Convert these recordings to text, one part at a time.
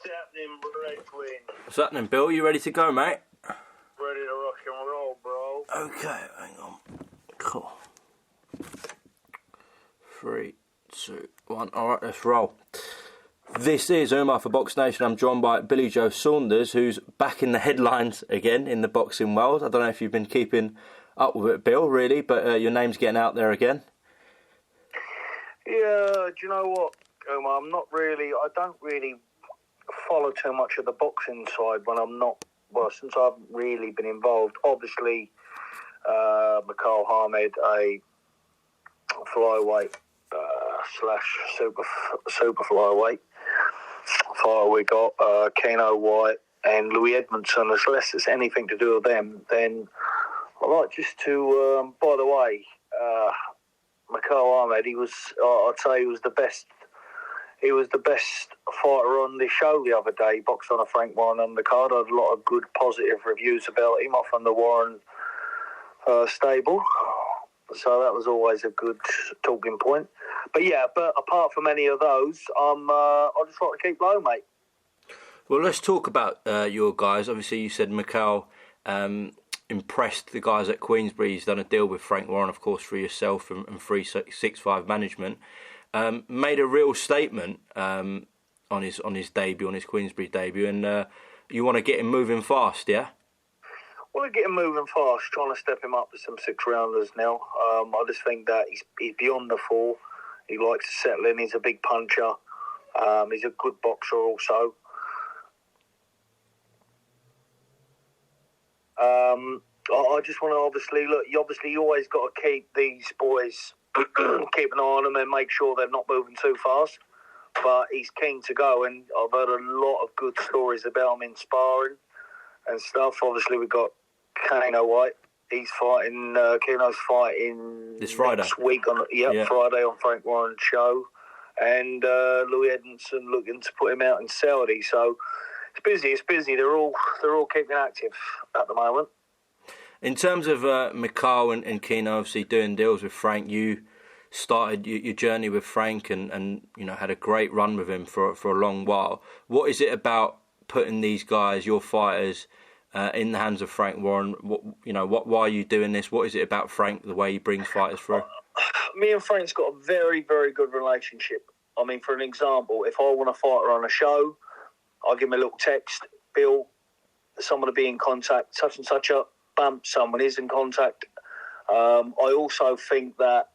happening, Redwing? What's happening, Bill? You ready to go, mate? Ready to rock and roll, bro. Okay, hang on. Cool. 3, 2, 1. Alright, let's roll. This is Umar for BoxNation. I'm joined by Billy Joe Saunders, who's back in the headlines again in the boxing world. I don't know if you've been keeping up with it, Bill, really, but your name's getting out there again. Yeah, do you know what, Umar? I don't really follow too much of the boxing side when I'm not, since I haven't really been involved. Obviously, Mikhail Ahmed, a flyweight slash super flyweight fighter we got, Keno White and Louis Edmondson. Unless it's anything to do with them, then I'd like just to, by the way, Mikhail Ahmed, I'd say he was the best. He was the best fighter on the show the other day. He boxed on a Frank Warren undercard. I had a lot of good positive reviews about him off on the Warren stable. So that was always a good talking point. But apart from any of those, I just like to keep low, mate. Well, let's talk about your guys. Obviously, you said Mikhail impressed the guys at Queensbury. He's done a deal with Frank Warren, of course, for yourself and 365 Management. Made a real statement on his debut, on his Queensbury debut, and you want to get him moving fast, yeah? I want to get him moving fast, trying to step him up to some 6-rounders now. I just think that he's beyond the 4. He likes to settle in. He's a big puncher. He's a good boxer also. I just want to obviously, look, you always got to keep these boys, keep an eye on them and make sure they're not moving too fast. But he's keen to go, and I've heard a lot of good stories about him in sparring and stuff. Obviously, we've got Keno White. He's fighting, Keno's fighting this Friday. Next week on Friday on Frank Warren's show. And Louis Edmondson looking to put him out in Saudi. So it's busy. They're all keeping active at the moment. In terms of Mikhail and Keno, obviously doing deals with Frank, you started your journey with Frank and had a great run with him for a long while. What is it about putting these guys, your fighters, in the hands of Frank Warren? Why are you doing this? What is it about Frank, the way he brings fighters through? Me and Frank's got a very, very good relationship. I mean, for an example, if I want a fighter on a show, I'll give him a little text, Bill, someone to be in contact, such and such up, bam, someone is in contact. I also think that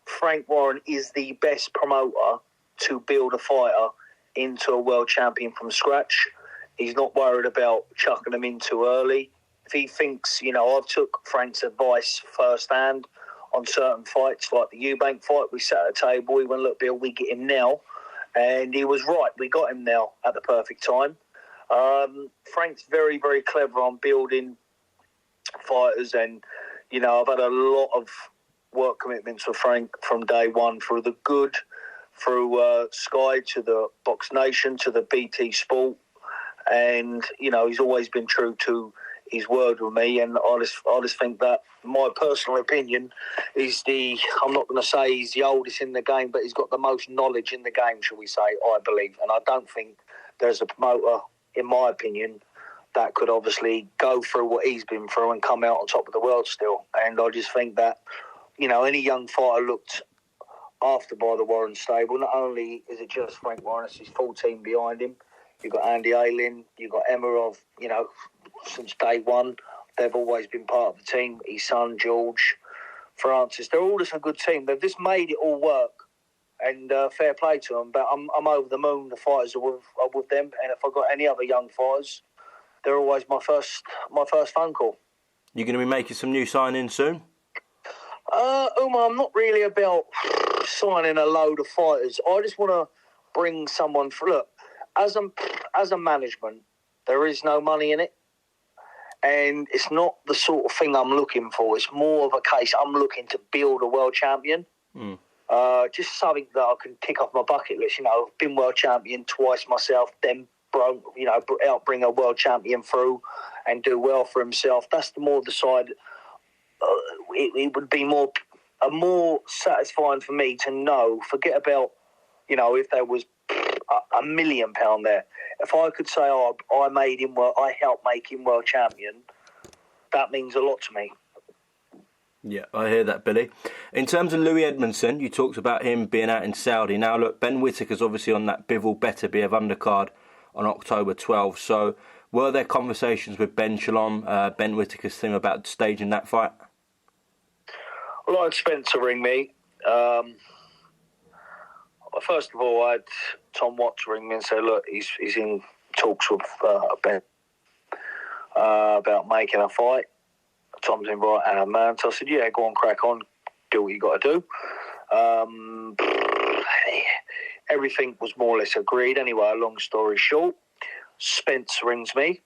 Frank Warren is the best promoter to build a fighter into a world champion from scratch. He's not worried about chucking them in too early. If he thinks, I've took Frank's advice firsthand on certain fights, like the Eubank fight. We sat at a table, we went, look, Bill, we get him now. And he was right. We got him now at the perfect time. Frank's very, very clever on building fighters. And, I've had a lot of work commitments with Frank from day one, through the good, through Sky to the BoxNation to the BT Sport. And, he's always been true to his word with me. And I just think that, my personal opinion, I'm not going to say he's the oldest in the game, but he's got the most knowledge in the game, shall we say, I believe. And I don't think there's a promoter, in my opinion, that could obviously go through what he's been through and come out on top of the world still. And I just think that, any young fighter looked after by the Warren stable. Not only is it just Frank Warren, it's his full team behind him. You've got Andy Ayling, you've got Emirov, since day one. They've always been part of the team. His son, George, Francis, they're all just a good team. They've just made it all work. And fair play to them. But I'm over the moon. The fighters are with them. And if I've got any other young fighters, they're always my first phone call. You're going to be making some new signings soon? Umar, I'm not really about signing a load of fighters. I just want to bring someone through. Look, as a management, there is no money in it. And it's not the sort of thing I'm looking for. It's more of a case I'm looking to build a world champion. Just something that I can tick off my bucket list. I've been world champion twice myself, then help bring a world champion through and do well for himself. That's the side. It would be more satisfying for me to know. Forget about, if there was £1,000,000 there. If I could say, I made him I helped make him world champion, that means a lot to me. Yeah, I hear that, Billy. In terms of Louis Edmondson, you talked about him being out in Saudi. Now, look, Ben Whittaker's obviously on that Bivol Beterbiev undercard on October 12th. So, were there conversations with Ben Shalom, Ben Whittaker's team, about staging that fight? Well, I had Spencer ring me. First of all, I had Tom Watts ring me and say, look, he's in talks with Ben about making a fight. Tom's in right hand man. So I said, yeah, go on, crack on, do what you got to do. Everything was more or less agreed. Anyway, long story short, Spence rings me.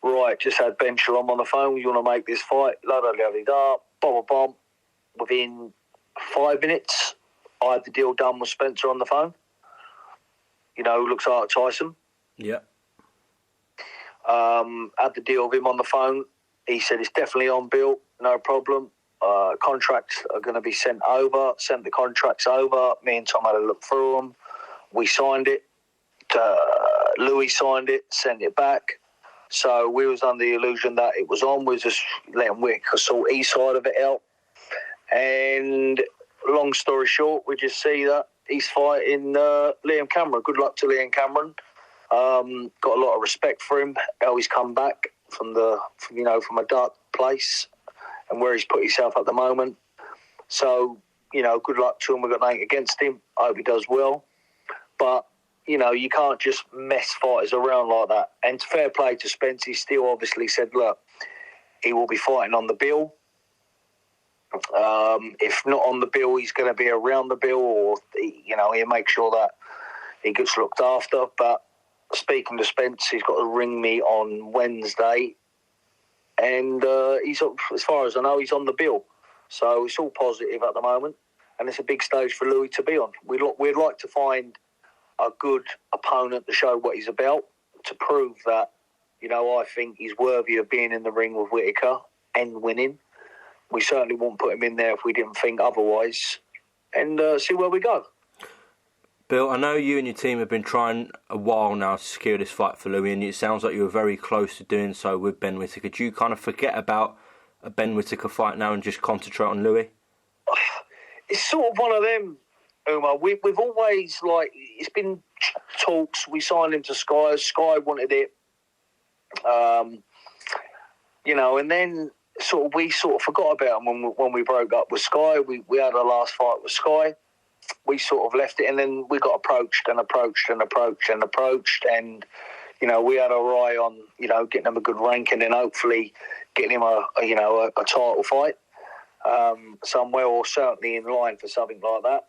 Right, just had Ben Shalom on the phone. You want to make this fight? La-da-da-da-da, bomb. Within 5 minutes, I had the deal done with Spencer on the phone. You know, who looks like Tyson. Yeah. Had the deal with him on the phone. He said it's definitely on, Bill, no problem. Contracts are going to be sent over. Sent the contracts over. Me and Tom had a look through them. We signed it. Louis signed it, sent it back. So we was under the illusion that it was on. We was just letting Whittaker sort his side of it out. And long story short, we just see that he's fighting Liam Cameron. Good luck to Liam Cameron. Got a lot of respect for him. How he's come back from a dark place and where he's put himself at the moment. So, good luck to him. We've got nothing against him. I hope he does well. But, you can't just mess fighters around like that. And fair play to Spence. He still obviously said, look, he will be fighting on the bill. If not on the bill, he's going to be around the bill, or, he'll make sure that he gets looked after. But speaking to Spence, he's got to ring me on Wednesday. And he's, as far as I know, he's on the bill. So it's all positive at the moment. And it's a big stage for Louis to be on. We'd like to find a good opponent to show what he's about, to prove that, I think he's worthy of being in the ring with Whittaker and winning. We certainly wouldn't put him in there if we didn't think otherwise. And see where we go. Bill, I know you and your team have been trying a while now to secure this fight for Louis, and it sounds like you were very close to doing so with Ben Whittaker. Do you kind of forget about a Ben Whittaker fight now and just concentrate on Louis? It's sort of one of them, Umar. We've always, it's been talks. We signed him to Sky. Sky wanted it. And then we forgot about him when we broke up with Sky. We had our last fight with Sky. We sort of left it, and then we got approached. And, we had our eye on, getting him a good ranking and hopefully getting him a title fight somewhere, or certainly in line for something like that.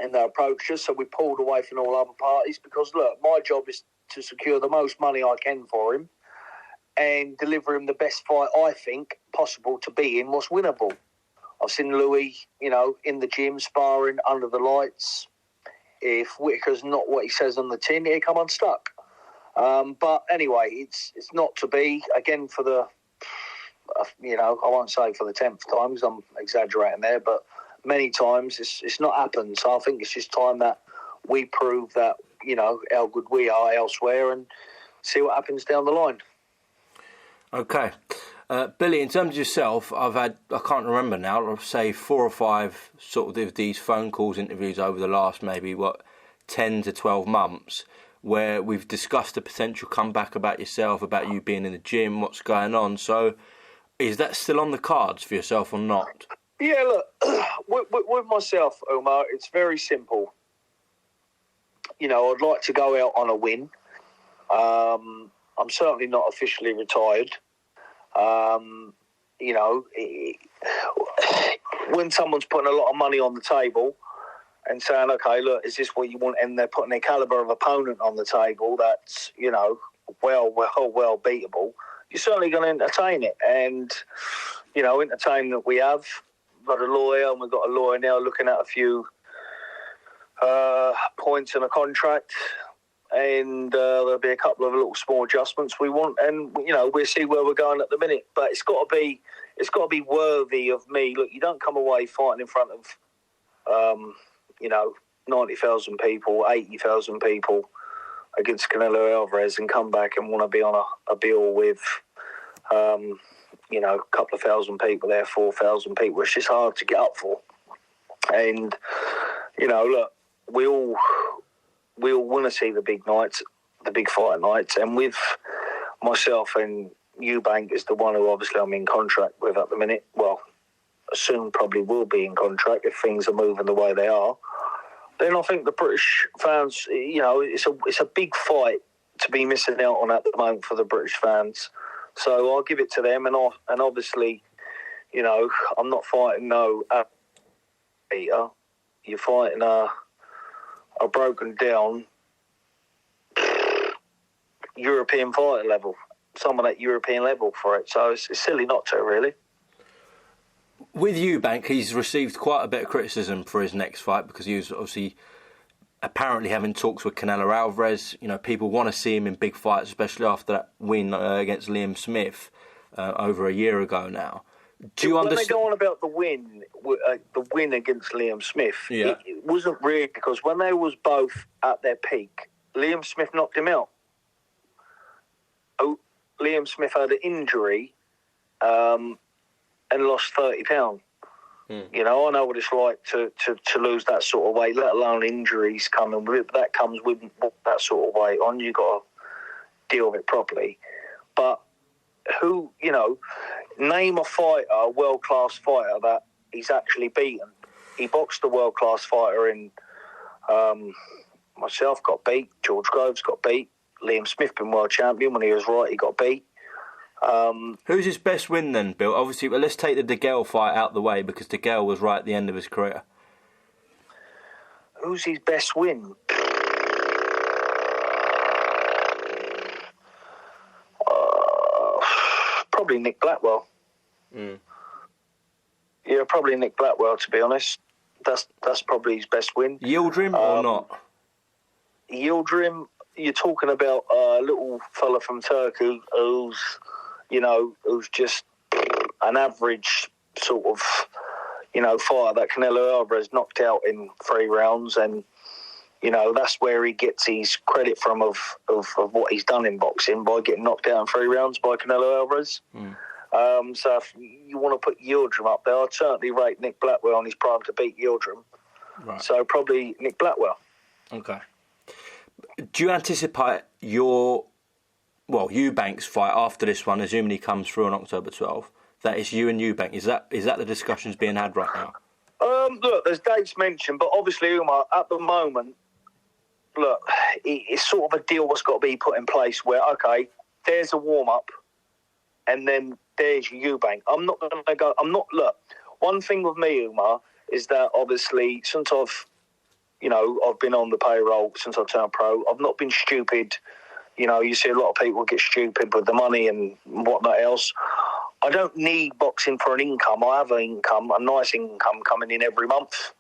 And they approached us, so we pulled away from all other parties because, look, my job is to secure the most money I can for him and deliver him the best fight I think possible to be in, what's winnable. I've seen Louis, in the gym, sparring under the lights. If Whittaker's not what he says on the tin, he'll come unstuck. But anyway, it's not to be. Again, for the, I won't say for the 10th time because I'm exaggerating there, but many times it's not happened. So I think it's just time that we prove that, how good we are elsewhere and see what happens down the line. Okay. Billy, in terms of yourself, I can't remember now, I'll say 4 or 5 sort of these phone calls, interviews over the last maybe, 10 to 12 months, where we've discussed a potential comeback about yourself, about you being in the gym, what's going on. So is that still on the cards for yourself or not? Yeah, look, with myself, Umar, it's very simple. I'd like to go out on a win. I'm certainly not officially retired. When someone's putting a lot of money on the table and saying, okay, look, is this what you want? And they're putting their calibre of opponent on the table that's, well beatable, you're certainly going to entertain it. And, entertainment we have. We've got a lawyer, and we've got a lawyer now looking at a few points in a contract. And there'll be a couple of little small adjustments we want, and we'll see where we're going at the minute. But it's got to be worthy of me. Look, you don't come away fighting in front of 90,000 people, 80,000 people against Canelo Alvarez and come back and want to be on a bill with, a couple of thousand people there, 4,000 people. It's just hard to get up for. And, look, we all want to see the big nights, the big fight nights. And with myself and Eubank is the one who obviously I'm in contract with at the minute. Well, soon probably will be in contract if things are moving the way they are. Then I think the British fans, it's a big fight to be missing out on at the moment for the British fans. So I'll give it to them, and obviously, I'm not fighting no eater. You're fighting a broken down European fighter level, someone at European level for it. So it's silly not to, really. With Eubank, he's received quite a bit of criticism for his next fight because he was obviously apparently having talks with Canelo Alvarez. People want to see him in big fights, especially after that win against Liam Smith over a year ago now. Do you understand? When they go on about the win against Liam Smith, yeah. it wasn't really because when they was both at their peak, Liam Smith knocked him out. Liam Smith had an injury and lost 30 pounds. I know what it's like to lose that sort of weight, let alone injuries coming with it. But that comes with that sort of weight on. You've got to deal with it properly. But name a fighter, a world-class fighter that he's actually beaten. He boxed a world-class fighter in myself, got beat. George Groves got beat. Liam Smith been world champion. When he was right, he got beat. Who's his best win then, Bill? Obviously, well, let's take the DeGale fight out the way because DeGale was right at the end of his career. Who's his best win? Probably Nick Blackwell. Yeah, probably Nick Blackwell, to be honest. That's probably his best win. Yildirim or not? Yildirim, you're talking about a little fella from Turkey who's just an average sort of, fighter that Canelo Alvarez knocked out in 3 rounds. And, that's where he gets his credit from of what he's done in boxing by getting knocked out in 3 rounds by Canelo Alvarez. So if you want to put Yildirim up there, I'd certainly rate Nick Blackwell on his prime to beat Yildirim. Right. So probably Nick Blackwell. Okay. Do you anticipate Eubank's fight after this one, assuming he comes through on October 12th, that it's you and Eubank? Is that the discussions being had right now? Look, there's dates mentioned, but obviously, Umar, at the moment, look, it's sort of a deal that's got to be put in place where, okay, there's a warm-up, and then there's Eubank. Look, one thing with me, Umar, is that obviously, since I've been on the payroll, since I turned pro, I've not been stupid. You see a lot of people get stupid with the money and whatnot else. I don't need boxing for an income. I have an income, a nice income coming in every month.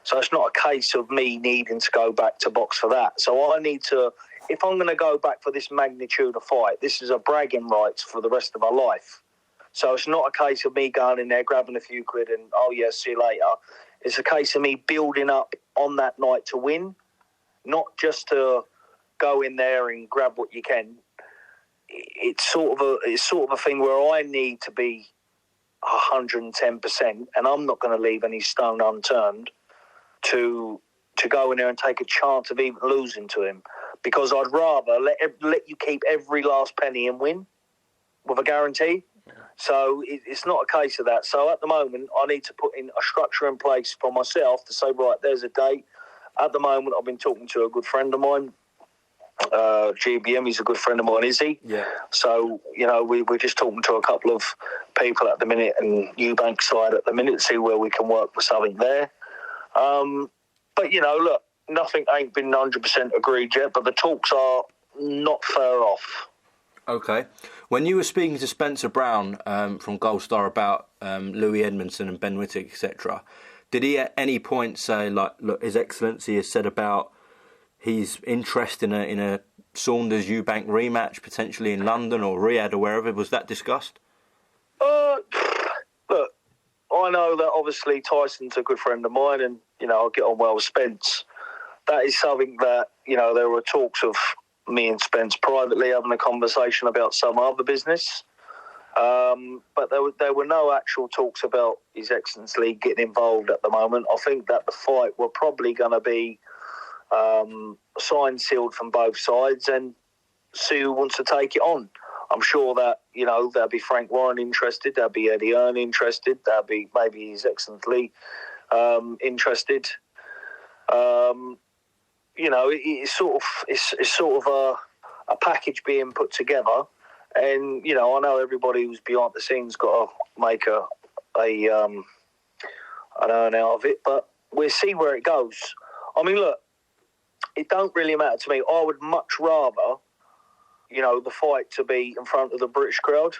So it's not a case of me needing to go back to box for that. So I need to, if I'm going to go back for this magnitude of fight, this is a bragging rights for the rest of my life. So it's not a case of me going in there, grabbing a few quid and, oh, yeah, see you later. It's a case of me building up on that night to win, not just to go in there and grab what you can. It's sort of a thing where I need to be 110%, and I'm not going to leave any stone unturned to go in there and take a chance of even losing to him, because I'd rather let you keep every last penny and win with a guarantee. So it's not a case of that. So at the moment, I need to put in a structure in place for myself to say, right, there's a date. At the moment, I've been talking to a good friend of mine, GBM. He's a good friend of mine, is he? Yeah. So, we're just talking to a couple of people at the minute and Eubank side at the minute to see where we can work for something there. But, look, nothing ain't been 100% agreed yet, but the talks are not far off. Okay. When you were speaking to Spencer Brown from Gold Star about Louis Edmondson and Ben Whittaker, etc., did he at any point say, like, look, His Excellency has said about his interest in a Saunders-Eubank rematch, potentially in London or Riyadh or wherever? Was that discussed? Look, I know that obviously Tyson's a good friend of mine and, I get on well with Spence. that is something that, there were talks of me and Spence privately having a conversation about some other business. But there were no actual talks about His Excellency getting involved at the moment. I think that the fight were probably going to be signed, sealed from both sides, and see who wants to take it on. I'm sure that, there'll be Frank Warren interested, there'll be Eddie Hearn interested, there'll be maybe His Excellency interested. It's sort of a package being put together. And, I know everybody who's behind the scenes got to make an earn out of it, but we'll see where it goes. I mean, look, it don't really matter to me. I would much rather, the fight to be in front of the British crowd,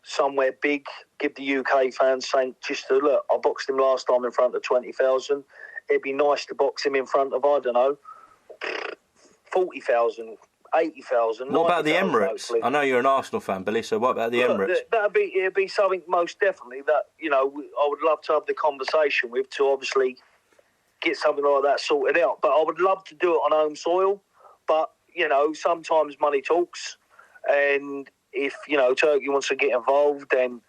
somewhere big, give the UK fans saying, just to look, I boxed him last time in front of 20,000. It'd be nice to box him in front of, 40,000. 80,000. What about the Emirates? Hopefully. I know you're an Arsenal fan, Billy, so what about the Emirates? It'd be something most definitely that, I would love to have the conversation with to obviously get something like that sorted out. But I would love to do it on home soil. But, sometimes money talks. And if, Turkey wants to get involved and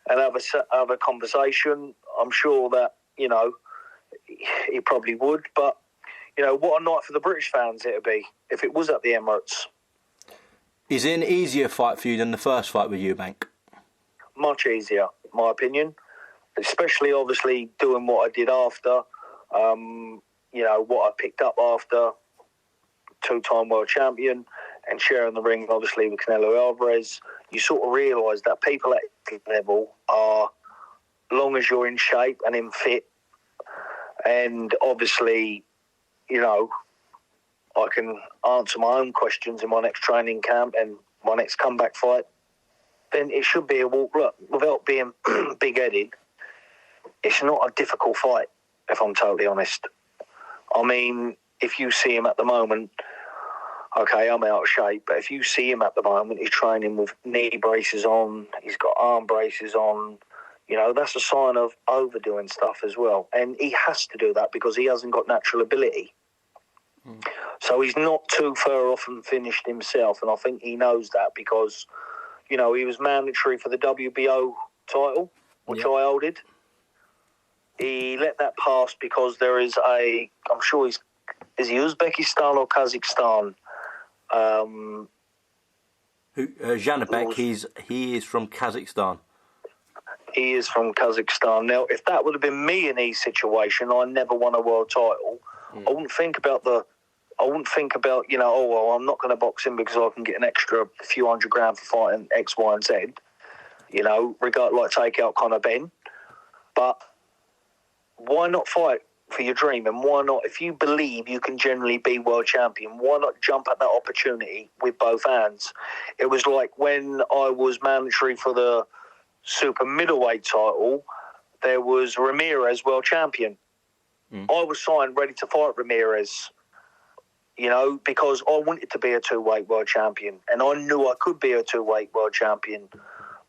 have a conversation, I'm sure that, he probably would. But, what a night for the British fans it'd be if it was at the Emirates. Is it an easier fight for you than the first fight with Eubank? Much easier, in my opinion. Especially, obviously, doing what I did after, what I picked up after, two-time world champion, and sharing the ring, obviously, with Canelo Alvarez. You sort of realise that people at that level are, long as you're in shape and in fit, and obviously, I can answer my own questions in my next training camp and my next comeback fight, then it should be a walk. Look, without being big-headed, it's not a difficult fight, if I'm totally honest. I mean, if you see him at the moment, okay, I'm out of shape, but if you see him at the moment, he's training with knee braces on, he's got arm braces on, that's a sign of overdoing stuff as well. And he has to do that because he hasn't got natural ability. So he's not too far off and finished himself, and I think he knows that because, he was mandatory for the WBO title, which I holded. He let that pass because there is I'm sure is he Uzbekistan or Kazakhstan? Janabek, he is from Kazakhstan. He is from Kazakhstan. Now, if that would have been me in his situation, I never won a world title. I wouldn't think about I'm not going to box him because I can get an extra few $100 grand for fighting X, Y, and Z. Take out Conor Benn. But why not fight for your dream? And why not, if you believe you can generally be world champion, why not jump at that opportunity with both hands? It was like when I was mandatory for the super middleweight title, there was Ramirez world champion. I was signed ready to fight Ramirez, because I wanted to be a two-weight world champion, and I knew I could be a two-weight world champion.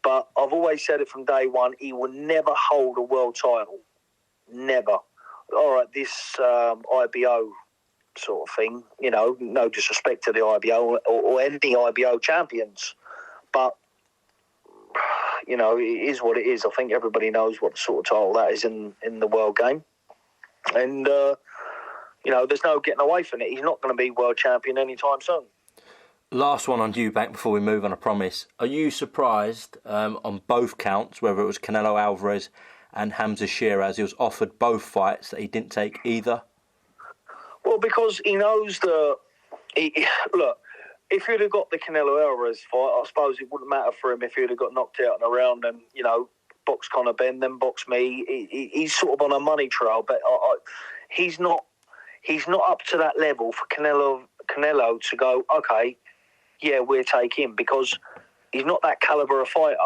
But I've always said it from day one, he will never hold a world title. Never. All right, this IBO sort of thing, no disrespect to the IBO or any IBO champions, but it is what it is. I think everybody knows what sort of title that is in the world game. And, there's no getting away from it. He's not going to be world champion anytime soon. Last one on Eubank before we move on, I promise. Are you surprised on both counts, whether it was Canelo Alvarez and Hamza Shiraz, he was offered both fights, that he didn't take either? Well, because he knows look, if he'd have got the Canelo Alvarez fight, I suppose it wouldn't matter for him if he'd have got knocked out in a round and, box Conor Benn, then box me. He's sort of on a money trail, but he's not up to that level for Canelo to go, okay, yeah, we'll take him, because he's not that calibre of fighter.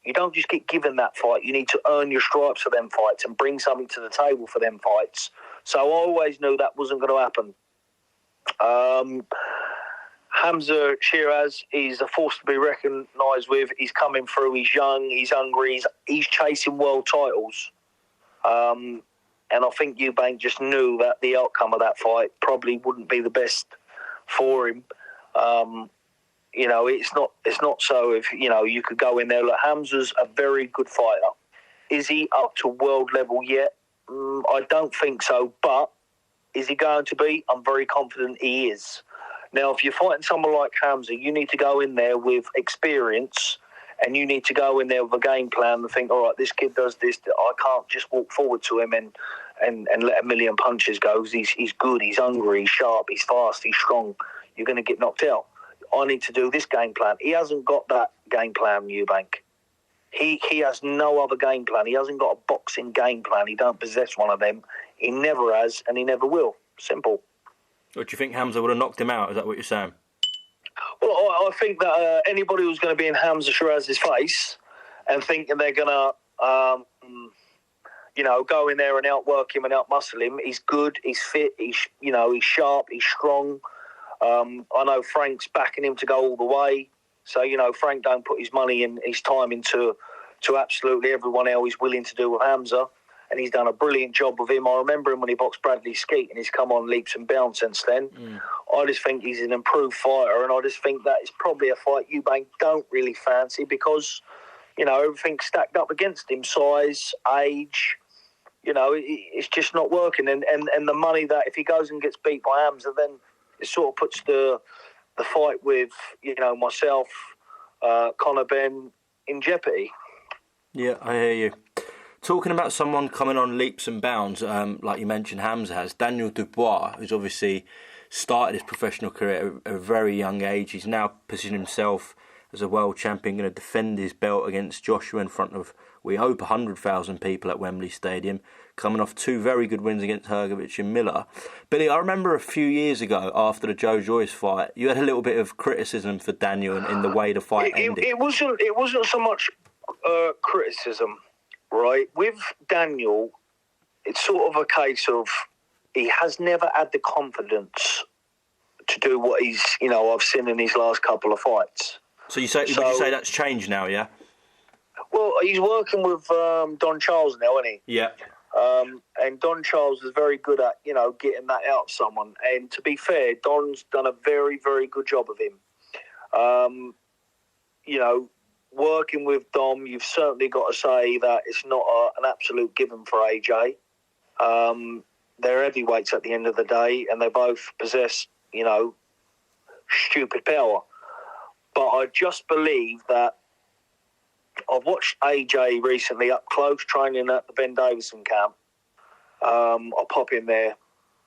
You don't just get given that fight. You need to earn your stripes for them fights and bring something to the table for them fights. So I always knew that wasn't going to happen. Hamza Shiraz is a force to be recognised with. He's coming through. He's young. He's hungry. He's chasing world titles. And I think Eubank just knew that the outcome of that fight probably wouldn't be the best for him. It's not so if, you could go in there. Look, Hamza's a very good fighter. Is he up to world level yet? I don't think so, but is he going to be? I'm very confident he is. Now, if you're fighting someone like Hamza, you need to go in there with experience, and you need to go in there with a game plan and think, all right, this kid does this. I can't just walk forward to him and let a million punches go. He's good, he's hungry, he's sharp, he's fast, he's strong. You're going to get knocked out. I need to do this game plan. He hasn't got that game plan, Eubank. He has no other game plan. He hasn't got a boxing game plan. He don't possess one of them. He never has, and he never will. Simple. What do you think Hamza would have knocked him out? Is that what you're saying? Well, I think that anybody who's going to be in Hamza Shiraz's face and thinking they're going to, go in there and outwork him and outmuscle him, he's good, he's fit, he's sharp, he's strong. I know Frank's backing him to go all the way. So, Frank don't put his money and his time into absolutely everyone else he's willing to do with Hamza. And he's done a brilliant job with him. I remember him when he boxed Bradley Skeet, and he's come on leaps and bounds since then. I just think he's an improved fighter, and I just think that it's probably a fight Eubank don't really fancy because, everything's stacked up against him. Size, age, it's just not working. And the money that if he goes and gets beat by Hamza, then it sort of puts the fight with, myself, Conor Benn in jeopardy. Yeah, I hear you. Talking about someone coming on leaps and bounds, like you mentioned Hamza has, Daniel Dubois, who's obviously started his professional career at a very young age. He's now positioned himself as a world champion, going to defend his belt against Joshua in front of, we hope, 100,000 people at Wembley Stadium, coming off 2 very good wins against Hrgovic and Miller. Billy, I remember a few years ago, after the Joe Joyce fight, you had a little bit of criticism for Daniel in the way the fight ended. It wasn't so much criticism. Right, with Daniel, it's sort of a case of he has never had the confidence to do what he's, I've seen in his last couple of fights. So would you say that's changed now, yeah? Well, he's working with Don Charles now, isn't he? Yeah. And Don Charles is very good at, getting that out of someone. And to be fair, Don's done a very, very good job of him. Working with Dom, you've certainly got to say that it's not an absolute given for AJ. They're heavyweights at the end of the day, and they both possess, stupid power. But I just believe that I've watched AJ recently up close training at the Ben Davison camp. I'll pop in there,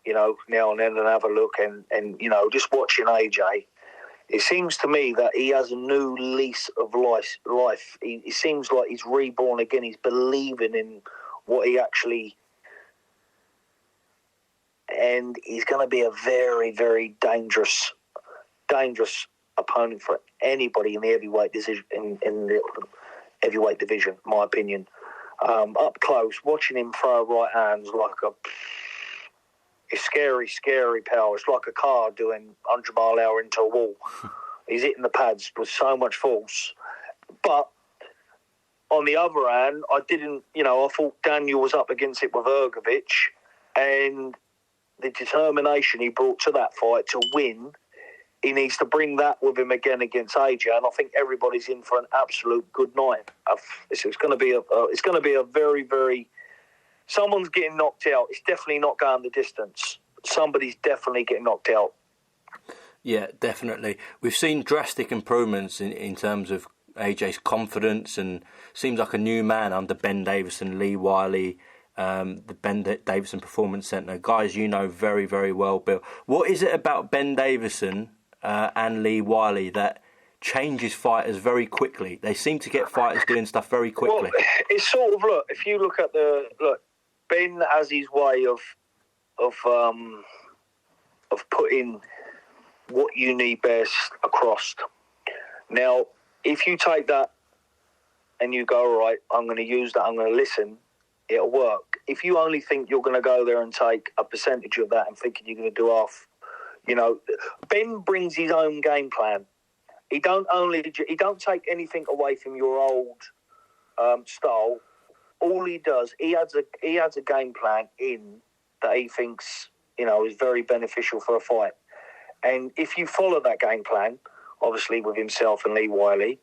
now and then and have a look and just watching AJ. It seems to me that he has a new lease of life. He seems like he's reborn again. He's believing in what he actually... And he's going to be a very, very dangerous opponent for anybody in the heavyweight division, in the heavyweight division, in my opinion. Up close, watching him throw right hands it's scary, scary power. It's like a car doing 100 mile an hour into a wall. He's hitting the pads with so much force. But on the other hand, I thought Daniel was up against it with Hrgovic, and the determination he brought to that fight to win, he needs to bring that with him again against AJ, and I think everybody's in for an absolute good night. It's going to be a very, very... Someone's getting knocked out. It's definitely not going the distance. Somebody's definitely getting knocked out. Yeah, definitely. We've seen drastic improvements in terms of AJ's confidence, and seems like a new man under Ben Davison, Lee Wiley, the Ben Davison Performance Centre. Guys you know very, very well, Bill. What is it about Ben Davison and Lee Wiley that changes fighters very quickly? They seem to get fighters doing stuff very quickly. Well, it's sort of, if you look at Ben has his way of putting what you need best across. Now, if you take that and you go, all right, I'm going to use that, I'm going to listen, it'll work. If you only think you're going to go there and take a percentage of that and thinking you're going to do half, Ben brings his own game plan. He don't take anything away from your old style all he does, he adds a game plan in that he thinks, is very beneficial for a fight. And if you follow that game plan, obviously with himself and Lee Wiley,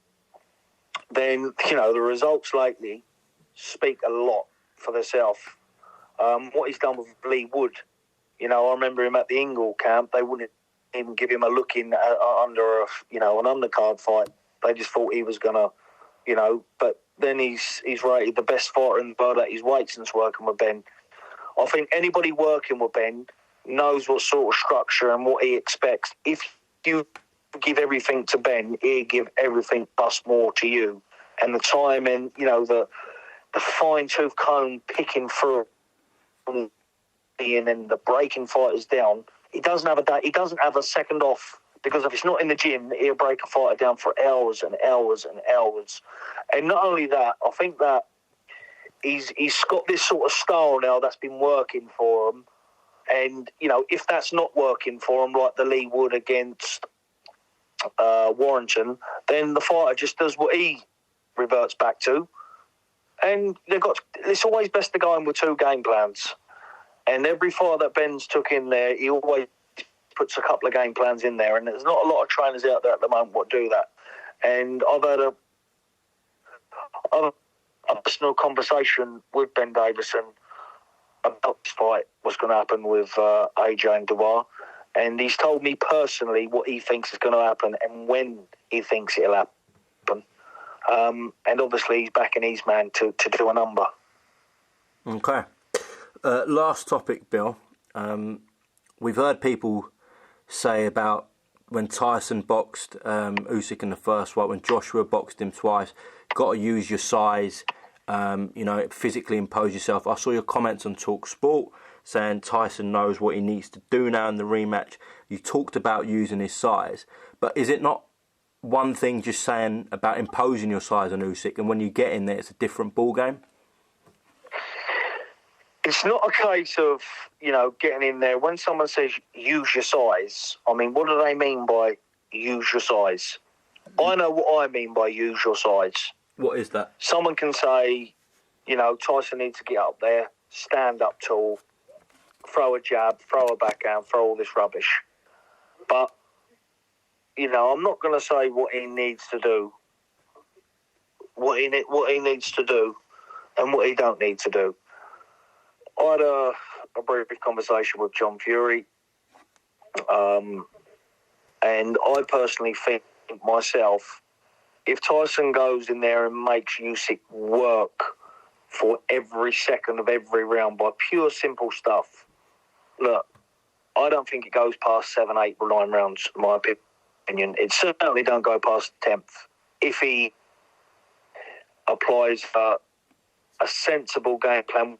then, the results lately speak a lot for themselves. What he's done with Lee Wood, I remember him at the Ingle camp, they wouldn't even give him a look in under an undercard fight. They just thought he was going to, but then he's rated the best fighter in the world at his weight since working with Ben. I think anybody working with Ben knows what sort of structure and what he expects. If you give everything to Ben, he'll give everything plus more to you. And the time and, the fine-tooth comb picking through and then the breaking fighters down, he doesn't have a second off, because if it's not in the gym, he'll break a fighter down for hours and hours and hours. And not only that, I think that he's got this sort of style now that's been working for him. And, if that's not working for him, like the Lee Wood against Warrington, then the fighter just does what he reverts back to. And it's always best to go in with two game plans. And every fight that Ben's took in there, he always puts a couple of game plans in there. And there's not a lot of trainers out there at the moment what do that. And I've had a personal conversation with Ben Davison about this fight, what's going to happen with AJ and Dubois. And he's told me personally what he thinks is going to happen and when he thinks it'll happen. And obviously he's backing his man to do a number. Okay. Last topic, Bill. We've heard people say about when Tyson boxed Usyk in the first fight, when Joshua boxed him twice, got to use your size, physically impose yourself. I saw your comments on Talk Sport saying Tyson knows what he needs to do now in the rematch. You talked about using his size, but is it not one thing just saying about imposing your size on Usyk, and when you get in there, it's a different ball game? It's not a case of, getting in there. When someone says use your size, I mean, what do they mean by use your size? I know what I mean by use your size. What is that? Someone can say, Tyson needs to get up there, stand up tall, throw a jab, throw a backhand, throw all this rubbish. But, I'm not going to say what he needs to do, what he needs to do and what he don't need to do. I had a brief conversation with John Fury, and I personally think myself, if Tyson goes in there and makes Usyk work for every second of every round by pure simple stuff, look, I don't think it goes past 7, 8, or 9 rounds, in my opinion. It certainly don't go past the 10th. If he applies a sensible game plan,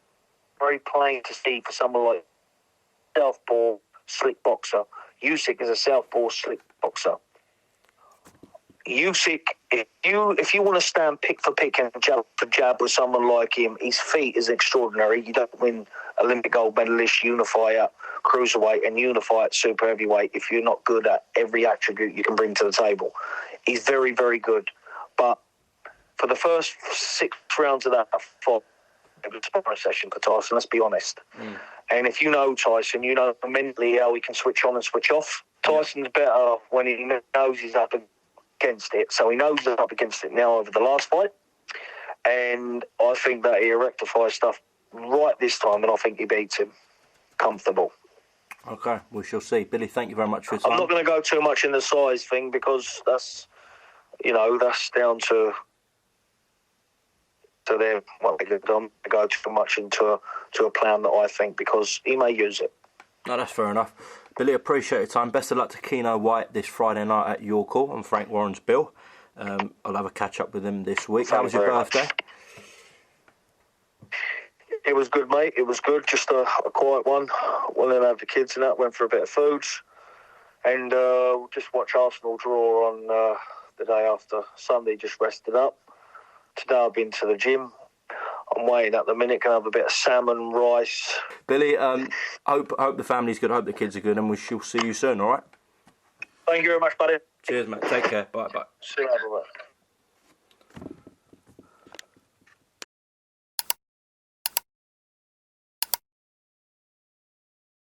very plain to see for someone like southpaw slick boxer. Usyk is a southpaw slick boxer. Usyk, if you want to stand pick for pick and jab for jab with someone like him, his feet is extraordinary. You don't win Olympic gold medalist, unify at cruiserweight and unify at super heavyweight if you're not good at every attribute you can bring to the table. He's very, very good. But for the first 6 rounds of that fight, it was a sparring session for Tyson, let's be honest. And if you know Tyson, you know mentally how he can switch on and switch off. Tyson's better when he knows he's up against it. So he knows he's up against it now over the last fight. And I think that he rectifies stuff right this time, and I think he beats him comfortable. Okay, we shall see. Billy, thank you very much for your time. I'm not going to go too much in the size thing because that's down to them what they get done. I go too much into a plan that I think because he may use it. No, that's fair enough. Billy, appreciate your time. Best of luck to Keno White this Friday night at Your Call on Frank Warren's Bill. I'll have a catch up with him this week. How was your birthday? It was good, mate. It was good. Just a quiet one. Went and had the kids and that. Went for a bit of food. And just watch Arsenal draw on the day after Sunday. Just rested up. Today I've been to the gym. I'm waiting at the minute. Can have a bit of salmon, rice. Billy, hope the family's good. Hope the kids are good. And we shall see you soon, all right? Thank you very much, buddy. Cheers, mate. Take care. Bye. See you later, mate.